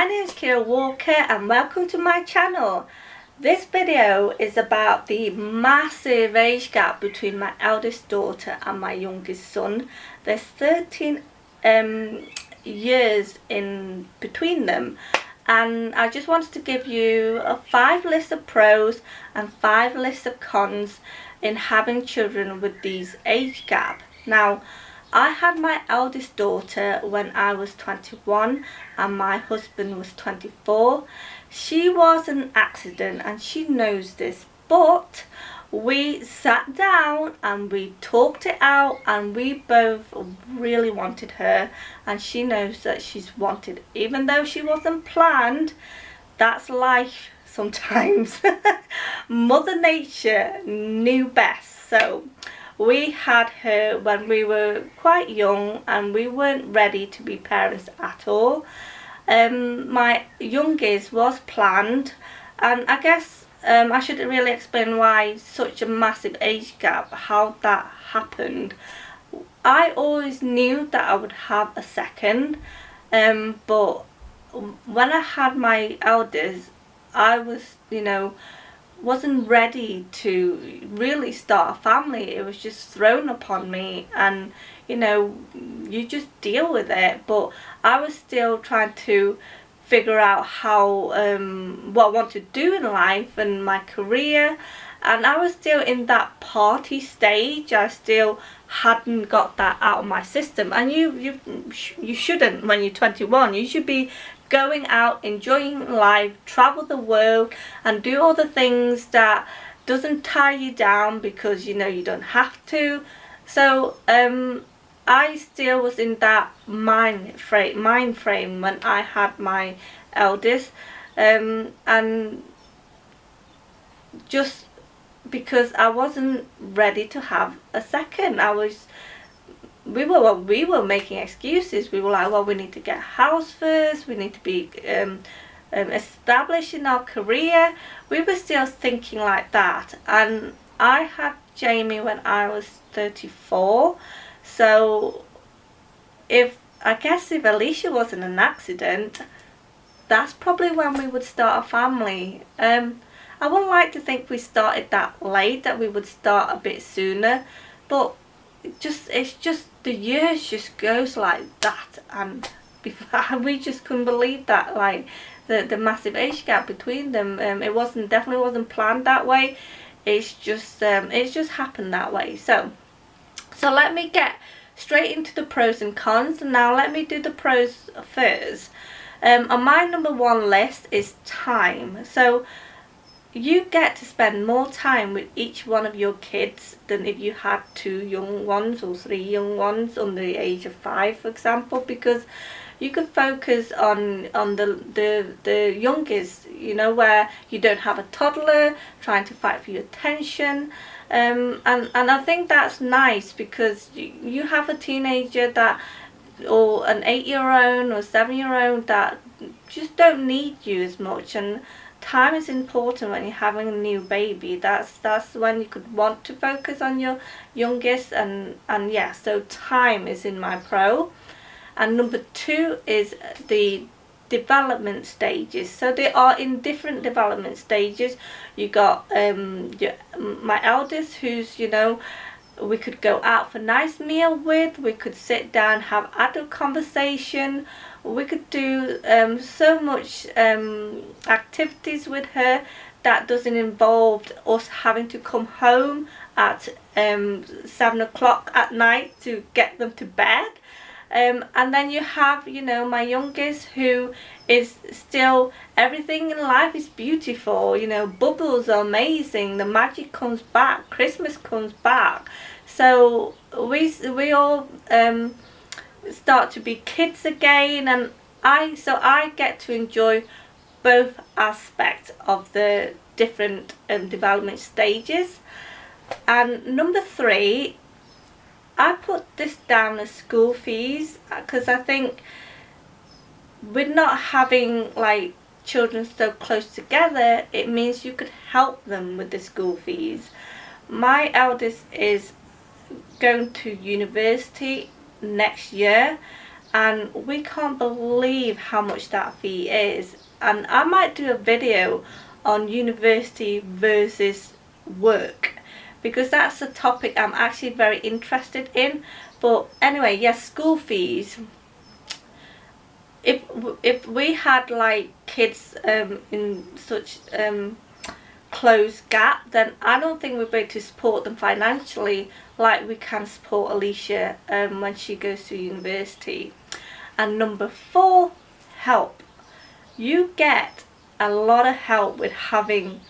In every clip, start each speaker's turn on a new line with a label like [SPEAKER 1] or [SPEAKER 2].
[SPEAKER 1] My name is Kira Walker and welcome to my channel. This video is about the massive age gap between my eldest daughter and my youngest son. There's 13 years in between them, and I just wanted to give you a 5 lists of pros and 5 lists of cons in having children with these age gap. Now, I had my eldest daughter when I was 21 and my husband was 24. She was an accident and she knows this, but we sat down and we talked it out and we both really wanted her, and she knows that she's wanted, even though she wasn't planned. That's life sometimes. Mother Nature knew best. So we had her when we were quite young and we weren't ready to be parents at all. My youngest was planned, and I guess I should really explain why such a massive age gap, how that happened. I always knew that I would have a second, but when I had my eldest, I was, wasn't ready to really start a family. It was just thrown upon me, and you just deal with it. But I was still trying to figure out how what I want to do in life and my career, and I was still in that party stage. I still hadn't got that out of my system, and you shouldn't. When you're 21, you should be going out, enjoying life, travel the world and do all the things that doesn't tie you down, because you don't have to. So I still was in that mind frame when I had my eldest, and just because I wasn't ready to have a second, we were making excuses. We were like, well, we need to get a house first, we need to be established in our career. We were still thinking like that, and I had Jamie when I was 34. So I guess if Alicia wasn't an accident, that's probably when we would start a family. I wouldn't like to think we started that late, that we would start a bit sooner, but it's just the years just goes like that, and we just couldn't believe that, like the massive age gap between them. It definitely wasn't planned that way. It's just happened that way. So let me get straight into the pros and cons. Now let me do the pros first. On my number 1 list is time. So you get to spend more time with each one of your kids than if you had 2 young ones or 3 young ones under the age of 5, for example, because you could focus on the youngest, where you don't have a toddler trying to fight for your attention. And I think that's nice, because you have a teenager or an 8-year-old or 7-year-old that just don't need you as much, and time is important when you're having a new baby. That's when you could want to focus on your youngest, and yeah, so time is in my pro. And number 2 is the development stages. So they are in different development stages. You got my eldest, who's we could go out for a nice meal with, we could sit down, have adult conversation, we could do so much activities with her that doesn't involve us having to come home at 7 o'clock at night to get them to bed. And then you have my youngest, who is still, everything in life is beautiful. Bubbles are amazing, the magic comes back, Christmas comes back. So we all start to be kids again, and I get to enjoy both aspects of the different development stages. And number 3, I put this down as school fees, because I think with not having like children so close together, it means you could help them with the school fees. My eldest is going to university next year, and we can't believe how much that fee is. And I might do a video on university versus work, because that's a topic I'm actually very interested in. But anyway, yes, school fees. If we had like kids in such close gap, then I don't think we'd be able to support them financially like we can support Alicia when she goes to university. And number 4, help. You get a lot of help with having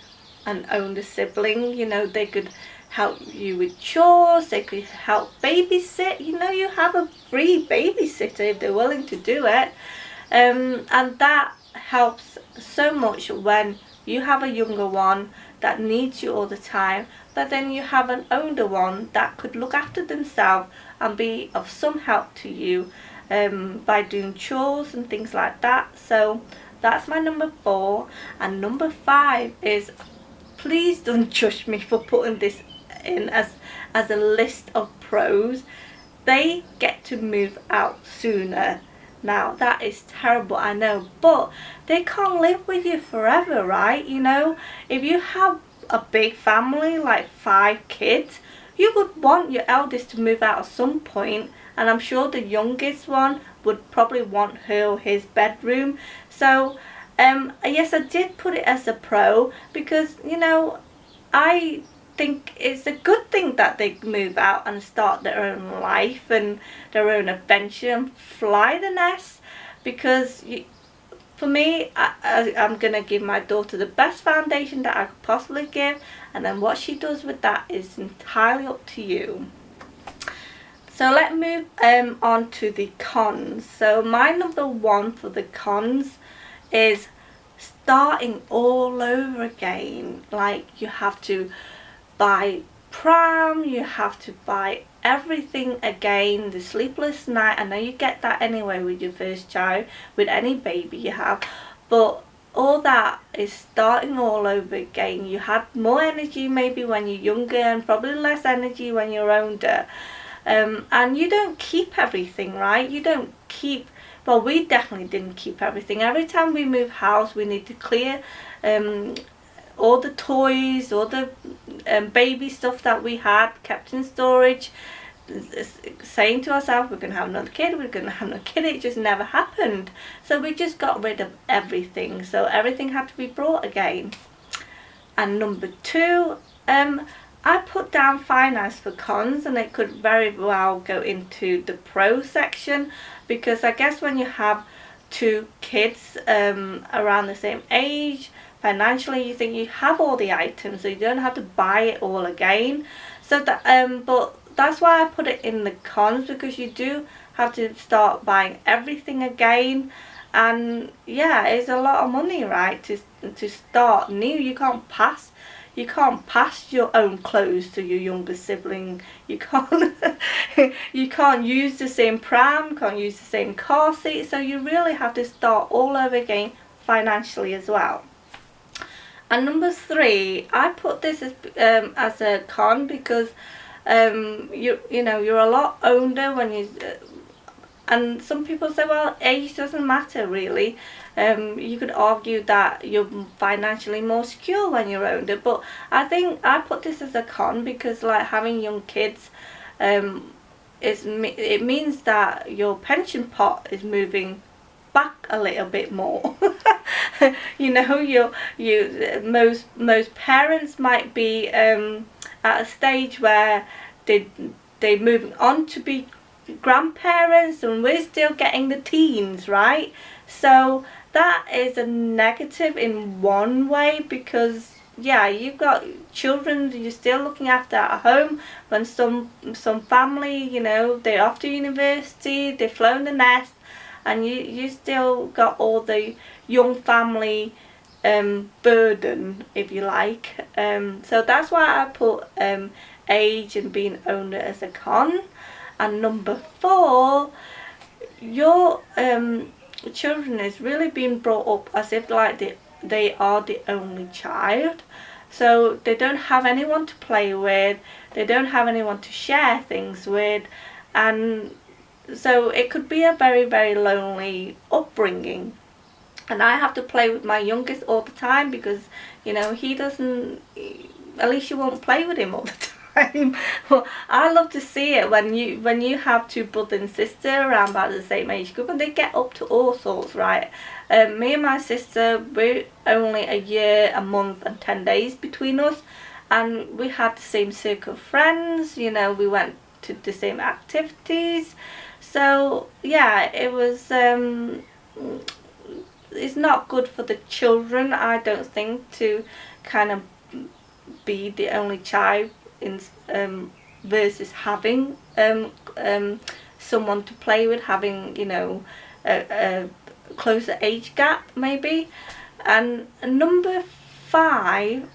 [SPEAKER 1] an older sibling. You know, they could help you with chores, they could help babysit. You know, you have a free babysitter if they're willing to do it. And that helps so much when you have a younger one that needs you all the time, but then you have an older one that could look after themselves and be of some help to you by doing chores and things like that. So that's my number 4. And number 5 is, please don't judge me for putting this in as a list of pros. They get to move out sooner. Now that is terrible, I know, but they can't live with you forever, right? You know, if you have a big family, like 5 kids, you would want your eldest to move out at some point, and I'm sure the youngest one would probably want her or his bedroom. So yes, I did put it as a pro, because, you know, I think it's a good thing that they move out and start their own life and their own adventure and fly the nest. Because for me, I'm going to give my daughter the best foundation that I could possibly give, and then what she does with that is entirely up to you. So let's move on to the cons. So my number 1 for the cons is starting all over again. Like, you have to buy pram, you have to buy everything again, the sleepless night. I know you get that anyway with your first child, with any baby you have, but all that is starting all over again. You had more energy maybe when you're younger, and probably less energy when you're older, and you don't keep everything, right? You don't keep, well, we definitely didn't keep everything. Every time we move house, we need to clear all the toys, all the baby stuff that we had kept in storage, saying to ourselves, we're going to have another kid, we're going to have another kid. It just never happened. So we just got rid of everything. So everything had to be brought again. And number 2, I put down finance for cons, and it could very well go into the pro section, because I guess when you have 2 kids around the same age, financially you think you have all the items, so you don't have to buy it all again. So that but that's why I put it in the cons, because you do have to start buying everything again. And yeah, it's a lot of money, right, to start new. You can't pass your own clothes to your younger sibling. You can't you can't use the same pram, can't use the same car seat, so you really have to start all over again financially as well. And number 3, I put this as a con, because you know, you're a lot older when you and some people say, well, age doesn't matter really. You could argue that you're financially more secure when you're older, but I think I put this as a con, because like having young kids, it means that your pension pot is moving back a little bit more. You know, most parents might be at a stage where they're moving on to be grandparents, and we're still getting the teens, right? So that is a negative in one way, because yeah, you've got children you're still looking after at home, when some family, you know, they're off to university, they've flown the nest, and you still got all the young family burden, if you like. So that's why I put age and being older as a con. And number 4, your children is really being brought up as if like they are the only child. So they don't have anyone to play with, they don't have anyone to share things with, and so it could be a very, very lonely upbringing. And I have to play with my youngest all the time because, you know, he doesn't, Alicia won't play with him all the time. Well, I love to see it when you have two brother and sister around about the same age group, and they get up to all sorts, right? Me and my sister, we're only a year, a month and 10 days between us, and we had the same circle of friends, you know, we went to the same activities. So yeah, it was it's not good for the children, I don't think, to kind of be the only child in versus having someone to play with, having, you know, a closer age gap maybe. And number 5,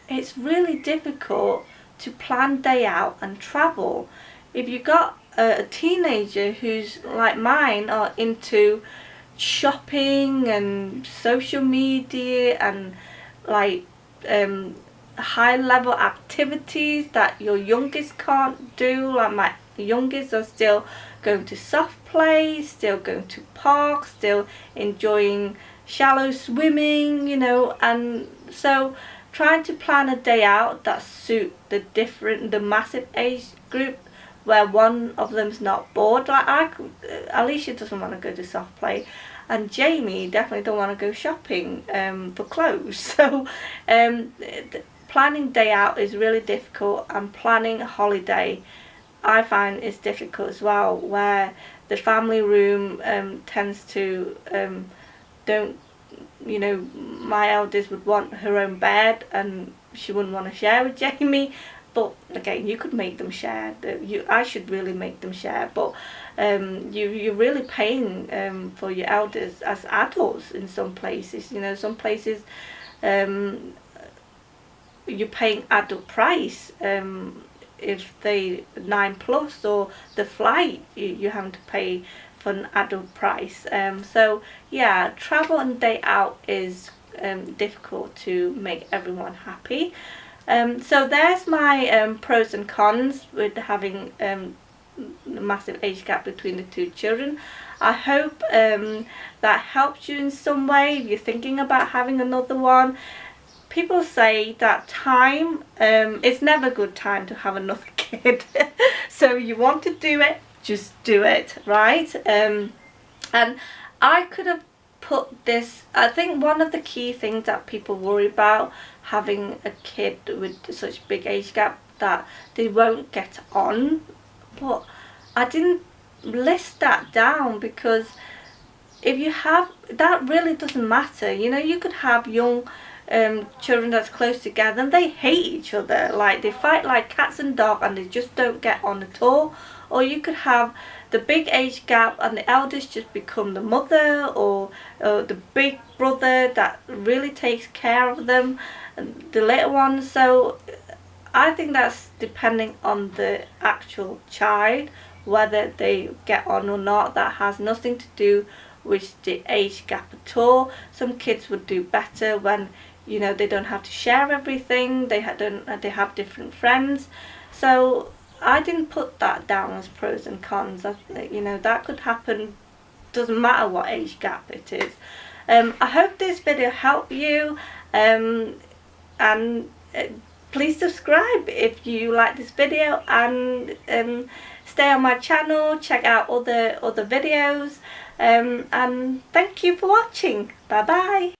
[SPEAKER 1] it's really difficult to plan day out and travel. If you got a teenager who's like mine, are into shopping and social media and like high level activities that your youngest can't do, like my youngest are still going to soft play, still going to parks, still enjoying shallow swimming, you know. And so trying to plan a day out that suit the massive age group where one of them's not bored. Like Alicia doesn't want to go to soft play, and Jamie definitely don't want to go shopping for clothes. So planning day out is really difficult, and planning a holiday I find is difficult as well, where the family room tends to don't, you know, my eldest would want her own bed and she wouldn't want to share with Jamie. But again, you could make them share. I should really make them share. But you're really paying for your elders as adults in some places. You know, some places you're paying adult price. If they 9+, or the flight, you're having to pay for an adult price. So yeah, travel and day out is difficult to make everyone happy. So there's my pros and cons with having a massive age gap between the two children. I hope that helps you in some way if you're thinking about having another one. People say that time, it's never a good time to have another kid. So you want to do it, just do it, right? And I could have put this, I think one of the key things that people worry about having a kid with such big age gap, that they won't get on. But I didn't list that down, because if you have, that really doesn't matter. You know, you could have young children that's close together and they hate each other, like they fight like cats and dogs and they just don't get on at all. Or you could have the big age gap and the eldest just become the mother, or the big brother that really takes care of them, and the little ones. So I think that's depending on the actual child, whether they get on or not. That has nothing to do with the age gap at all. Some kids would do better when, you know, they don't have to share everything, they have different friends. So I didn't put that down as pros and cons. You know, that could happen, doesn't matter what age gap it is. I hope this video helped you, and please subscribe if you like this video, and stay on my channel, check out other videos, and thank you for watching. Bye bye.